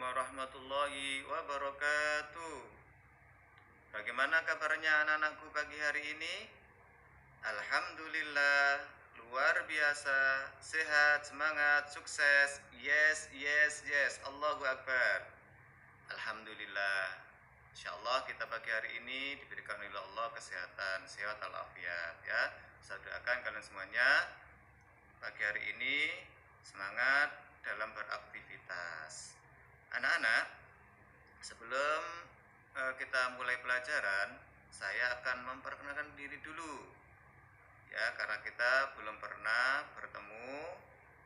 warahmatullahi wabarakatuh. Bagaimana kabarnya anak-anakku pagi hari ini? Alhamdulillah, luar biasa, sehat, semangat, sukses. Yes, yes, yes. Allahu Akbar. Alhamdulillah. Insyaallah kita pagi hari ini diberikan oleh Allah kesehatan, sehat walafiat ya. Saya doakan kalian semuanya pagi hari ini semangat dalam beraktivitas. Anak-anak, sebelum kita mulai pelajaran, saya akan memperkenalkan diri dulu. Ya, karena kita belum pernah bertemu,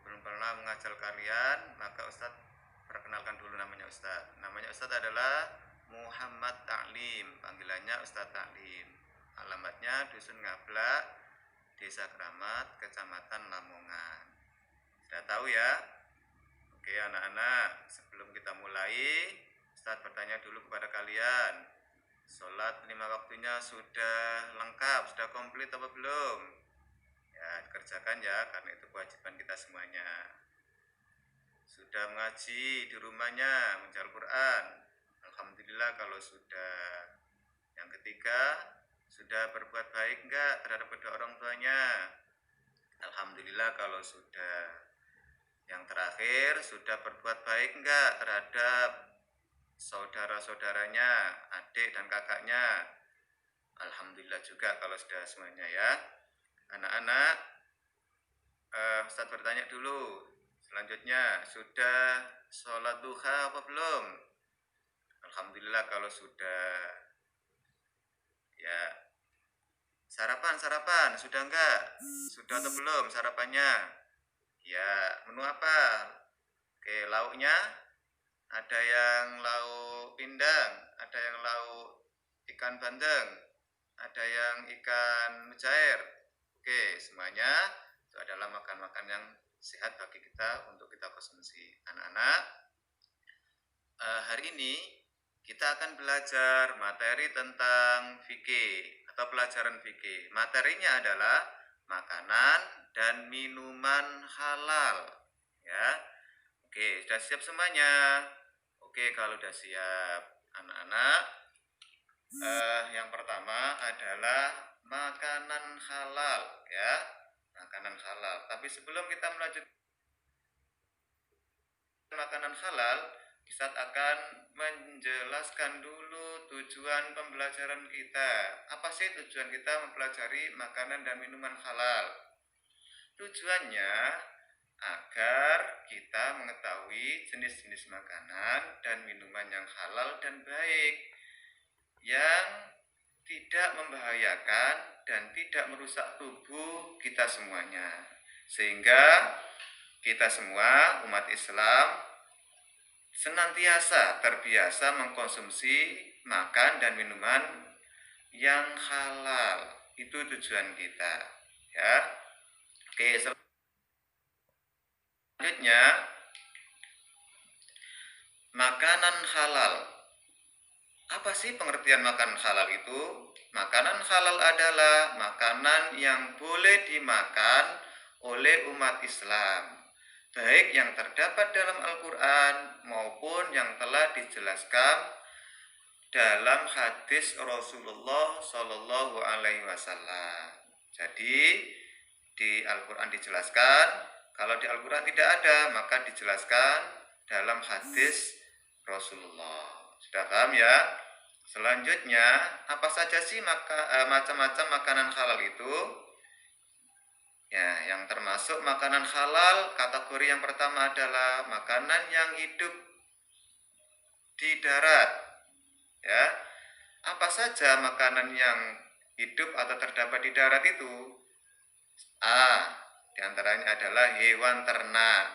belum pernah mengajar kalian, maka Ustadz perkenalkan dulu namanya Ustadz. Namanya Ustadz adalah Muhammad Ta'lim, panggilannya Ustadz Ta'lim. Alamatnya Dusun Ngablak, Desa Keramat, Kecamatan Lamongan. Sudah tahu ya? Oke anak-anak, sebelum kita mulai, Ustadz bertanya dulu kepada kalian. Sholat 5 waktunya sudah lengkap, sudah komplit apa belum? Ya, kerjakan ya, karena itu kewajiban kita semuanya. Sudah mengaji di rumahnya, membaca Al-Quran. Alhamdulillah kalau sudah. Yang ketiga, sudah berbuat baik enggak terhadap kedua orang tuanya? Alhamdulillah kalau sudah. Yang terakhir, sudah berbuat baik enggak terhadap saudara-saudaranya, adik dan kakaknya? Alhamdulillah juga kalau sudah semuanya ya. Anak-anak, Ustadz bertanya dulu. Selanjutnya, sudah sholat duha apa belum? Alhamdulillah kalau sudah. Ya, sarapan sudah enggak? Sudah atau belum sarapannya? Ya, menu apa? Oke, lauknya ada yang lauk pindang, ada yang lauk ikan bandeng, ada yang ikan mujair. Oke, semuanya itu adalah makan-makan yang sehat bagi kita untuk kita konsumsi. Anak-anak, hari ini kita akan belajar materi tentang fikih atau pelajaran fikih. Materinya adalah makanan dan minuman halal ya. Oke, sudah siap semuanya? Oke, kalau sudah siap anak-anak, yang pertama adalah makanan halal ya. Makanan halal. Tapi sebelum kita melanjutkan makanan halal, Ustadz akan menjelaskan dulu tujuan pembelajaran kita. Apa sih tujuan kita mempelajari makanan dan minuman halal? Tujuannya agar kita mengetahui jenis-jenis makanan dan minuman yang halal dan baik, yang tidak membahayakan dan tidak merusak tubuh kita semuanya, sehingga kita semua umat Islam senantiasa terbiasa mengkonsumsi makan dan minuman yang halal. Itu tujuan kita ya. Oke, selanjutnya makanan halal. Apa sih pengertian makanan halal itu? Makanan halal adalah makanan yang boleh dimakan oleh umat Islam, baik yang terdapat dalam Al-Quran maupun yang telah dijelaskan dalam hadis Rasulullah Shallallahu Alaihi Wasallam. Jadi di Al-Quran dijelaskan, kalau di Al-Quran tidak ada maka dijelaskan dalam hadis Rasulullah. Sudah paham ya? Selanjutnya, apa saja sih macam-macam makanan halal itu? Ya, yang termasuk makanan halal, kategori yang pertama adalah makanan yang hidup di darat. Ya, apa saja makanan yang hidup atau terdapat di darat itu? A, diantaranya adalah hewan ternak.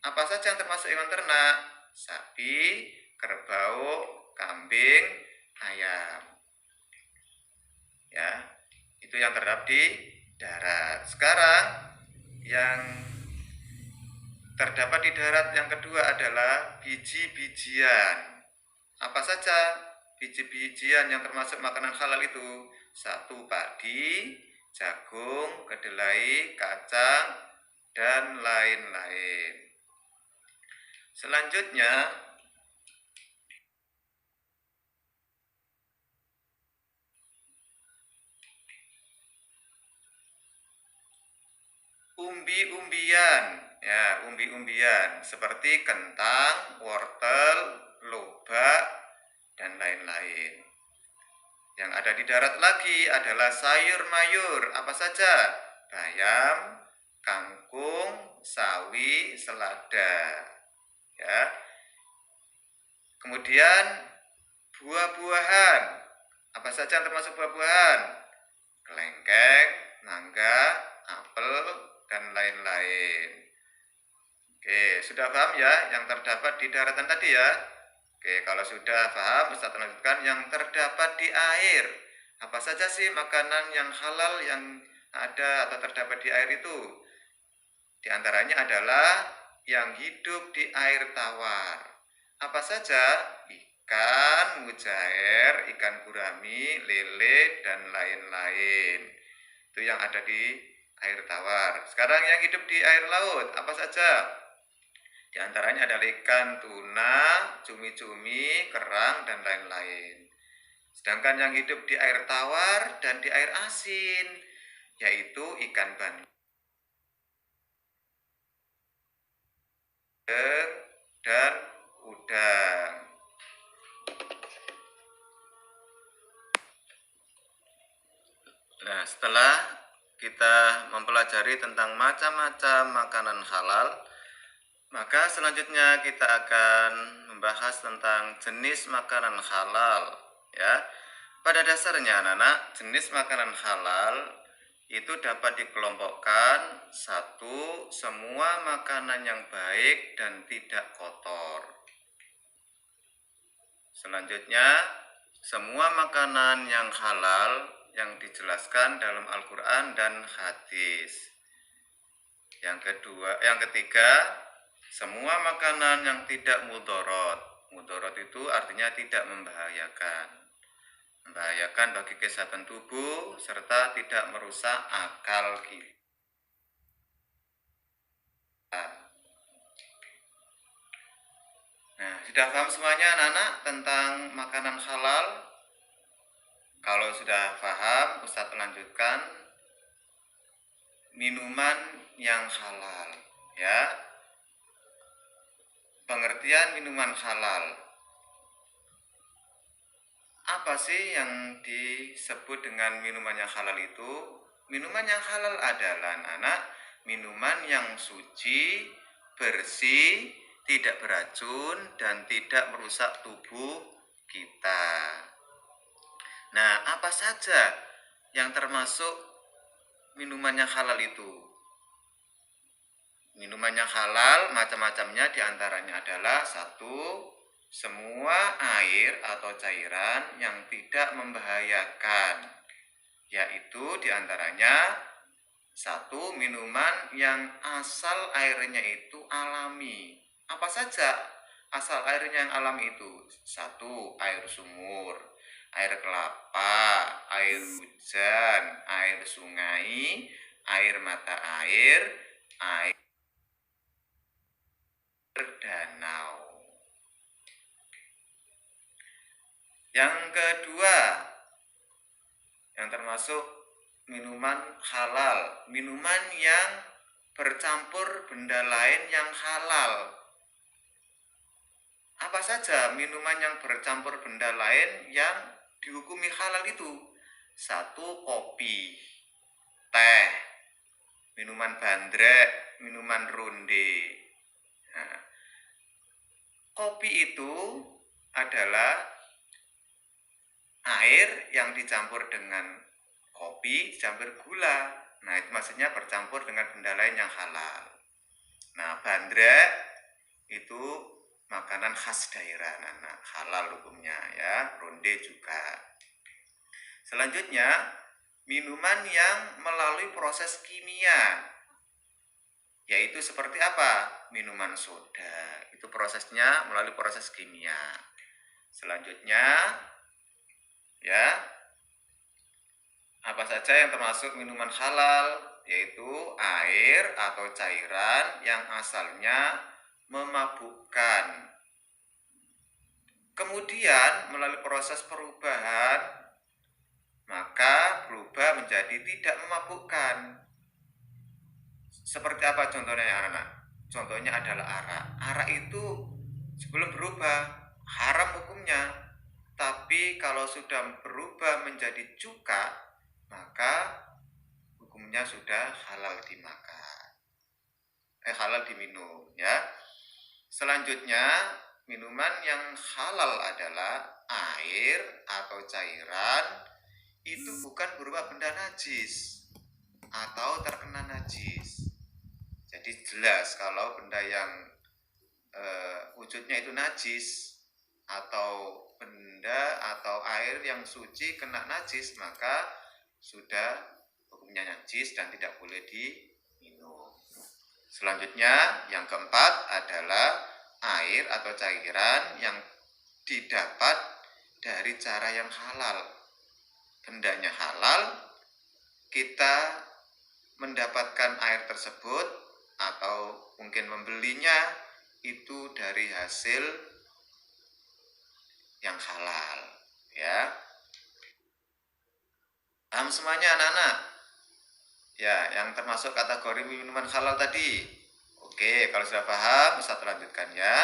Apa saja yang termasuk hewan ternak? Sapi, kerbau, kambing, ayam. Ya, itu yang terdapat di darat. Sekarang yang terdapat di darat yang kedua adalah biji-bijian. Apa saja biji-bijian yang termasuk makanan halal itu? 1, padi, jagung, kedelai, kacang, dan lain-lain. Selanjutnya umbi-umbian seperti kentang, wortel, lobak, dan lain-lain. Yang ada di darat lagi adalah sayur mayur. Apa saja? Bayam, kangkung, sawi, selada. Ya. Kemudian buah-buahan. Apa saja yang termasuk buah-buahan? Kelengkeng, mangga, apel, dan lain-lain. Oke, sudah paham ya yang terdapat di daratan tadi ya? Oke, kalau sudah paham, Ustaz lanjutkan yang terdapat di air. Apa saja sih makanan yang halal yang ada atau terdapat di air itu? Di antaranya adalah yang hidup di air tawar. Apa saja? Ikan mujair, ikan gurami, lele, dan lain-lain. Itu yang ada di air tawar. Sekarang yang hidup di air laut, apa saja? Di antaranya adalah ikan tuna, cumi-cumi, kerang, dan lain-lain. Sedangkan yang hidup di air tawar dan di air asin, yaitu ikan bandeng dan udang. Nah, setelah kita mempelajari tentang macam-macam makanan halal, maka selanjutnya kita akan membahas tentang jenis makanan halal, ya. Pada dasarnya anak-anak, jenis makanan halal itu dapat dikelompokkan satu, semua makanan yang baik dan tidak kotor. Selanjutnya, semua makanan yang halal yang dijelaskan dalam Al-Quran dan hadis. Yang ketiga, semua makanan yang tidak mudorot. Mudorot itu artinya tidak membahayakan. Membahayakan bagi kesehatan tubuh serta tidak merusak akal kita. Nah, sudah paham semuanya anak-anak tentang makanan halal? Kalau sudah paham, Ustadz lanjutkan minuman yang halal, ya. Pengertian minuman halal. Apa sih yang disebut dengan minuman yang halal itu? Minuman yang halal adalah anak-anak minuman yang suci, bersih, tidak beracun, dan tidak merusak tubuh kita. Nah, apa saja yang termasuk minuman yang halal itu? Minuman yang halal macam-macamnya diantaranya adalah satu, semua air atau cairan yang tidak membahayakan, yaitu diantaranya satu, minuman yang asal airnya itu alami. Apa saja asal airnya yang alami itu? Satu, air sumur, air kelapa, air hujan, air sungai, air mata air danau. Yang kedua, yang termasuk minuman halal, minuman yang bercampur benda lain yang halal. Apa saja minuman yang bercampur benda lain yang dihukumi halal itu? Satu, kopi, teh, minuman bandrek, minuman ronde. Nah, kopi itu adalah air yang dicampur dengan kopi, dicampur gula. Nah, itu maksudnya bercampur dengan benda lain yang halal. Nah, bandrek itu makanan khas daerah, nah, halal hukumnya ya, ronde juga. Selanjutnya, minuman yang melalui proses kimia, yaitu seperti apa? Minuman soda, itu prosesnya melalui proses kimia. Selanjutnya, ya, apa saja yang termasuk minuman halal? Yaitu air atau cairan yang asalnya memabukkan. Kemudian melalui proses perubahan, maka berubah menjadi tidak memabukkan. Seperti apa contohnya ya anak-anak? Contohnya adalah arak. Arak itu sebelum berubah haram hukumnya, tapi kalau sudah berubah menjadi cuka, maka hukumnya sudah halal dimakan. Halal diminum ya. Selanjutnya, minuman yang halal adalah air atau cairan itu bukan berupa benda najis atau terkena najis. Jadi jelas kalau benda yang wujudnya itu najis atau benda atau air yang suci kena najis, maka sudah hukumnya najis dan tidak boleh diminum. Selanjutnya yang keempat adalah air atau cairan yang didapat dari cara yang halal. Bendanya halal, kita mendapatkan air tersebut atau mungkin membelinya itu dari hasil yang halal, ya. Paham semuanya anak-anak? Ya, yang termasuk kategori minuman halal tadi. Oke, kalau sudah paham, Ustaz lanjutkan ya.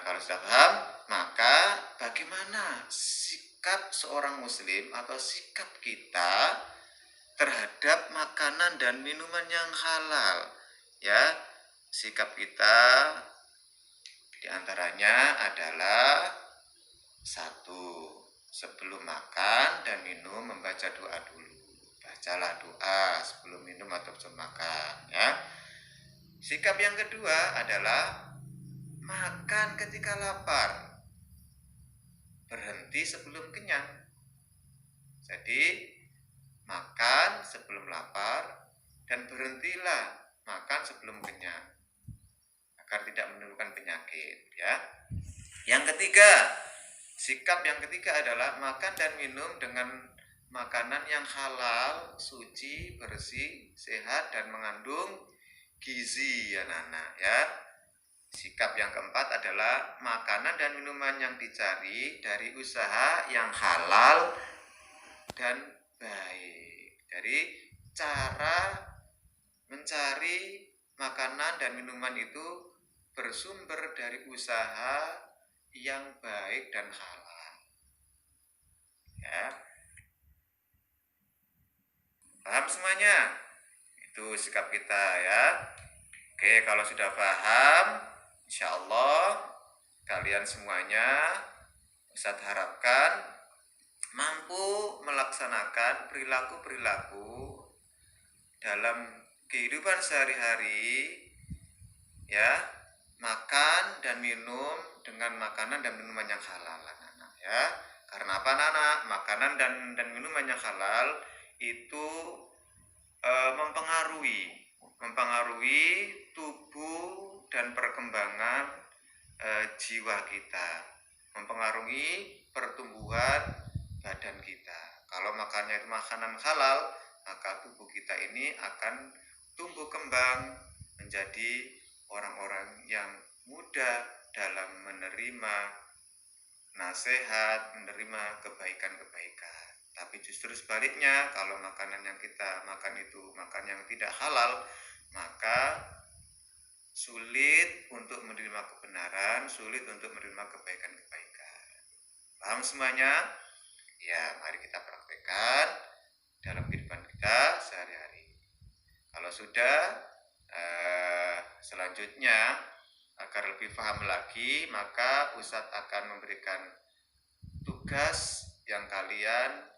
Kalau sudah paham, maka bagaimana sikap seorang muslim atau sikap kita terhadap makanan dan minuman yang halal? Ya, sikap kita diantaranya adalah satu, sebelum makan dan minum membaca doa dulu. Bacalah doa sebelum minum atau sebelum makan ya. Sikap yang kedua adalah makan ketika lapar, berhenti sebelum kenyang. Jadi makan sebelum lapar dan berhentilah makan sebelum kenyang agar tidak menimbulkan penyakit ya. Yang ketiga, sikap yang ketiga adalah makan dan minum dengan makanan yang halal, suci, bersih, sehat dan mengandung gizi ya Nana ya. Sikap yang keempat adalah makanan dan minuman yang dicari dari usaha yang halal dan baik. Jadi cara mencari makanan dan minuman itu bersumber dari usaha yang baik dan halal. Ya. Paham semuanya? Itu sikap kita ya. Oke, kalau sudah paham, insya Allah kalian semuanya Ustadz harapkan mampu melaksanakan perilaku-perilaku dalam kehidupan sehari-hari ya, makan dan minum dengan makanan dan minuman yang halal anak-anak ya. Karena apa anak-anak? Makanan dan minuman yang halal itu mempengaruhi tubuh dan perkembangan jiwa kita, mempengaruhi pertumbuhan badan kita. Kalau makannya itu makanan halal, maka tubuh kita ini akan tumbuh kembang menjadi orang-orang yang mudah dalam menerima nasihat, menerima kebaikan-kebaikan. Tapi justru sebaliknya, kalau makanan yang kita makan itu makan yang tidak halal, maka sulit untuk menerima kebenaran, sulit untuk menerima kebaikan-kebaikan. Paham semuanya? Ya, mari kita praktekkan dalam kehidupan kita sehari-hari. Kalau sudah, selanjutnya agar lebih paham lagi, maka Ustadz akan memberikan tugas yang kalian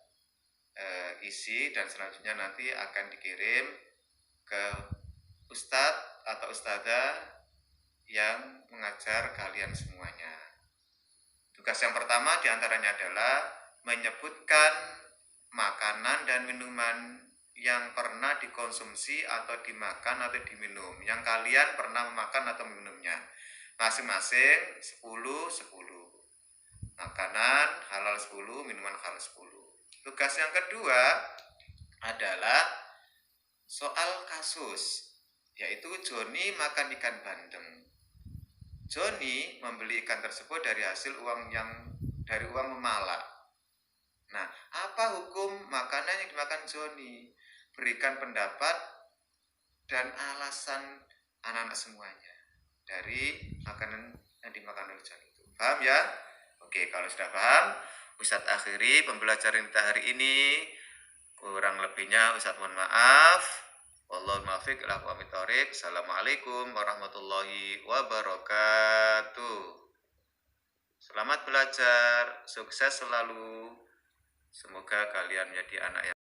isi dan selanjutnya nanti akan dikirim ke Ustadz atau Ustadzah yang mengajar kalian semuanya. Tugas yang pertama diantaranya adalah menyebutkan makanan dan minuman yang pernah dikonsumsi atau dimakan atau diminum, yang kalian pernah memakan atau minumnya. Masing-masing 10. Makanan halal 10, minuman halal 10. Tugas yang kedua adalah soal kasus, yaitu Joni makan ikan bandeng. Joni membeli ikan tersebut dari hasil uang memalak. Nah, apa hukum makanan yang dimakan Joni? Berikan pendapat dan alasan anak-anak semuanya dari makanan yang dimakan oleh janin itu. Paham ya? Oke, kalau sudah paham, Ustadz akhiri pembelajaran kita hari ini. Kurang lebihnya Ustadz mohon maaf. Wallahul muwaffiq ila aqwamit thoriq. Assalamualaikum warahmatullahi wabarakatuh. Selamat belajar, sukses selalu. Semoga kalian menjadi anak yang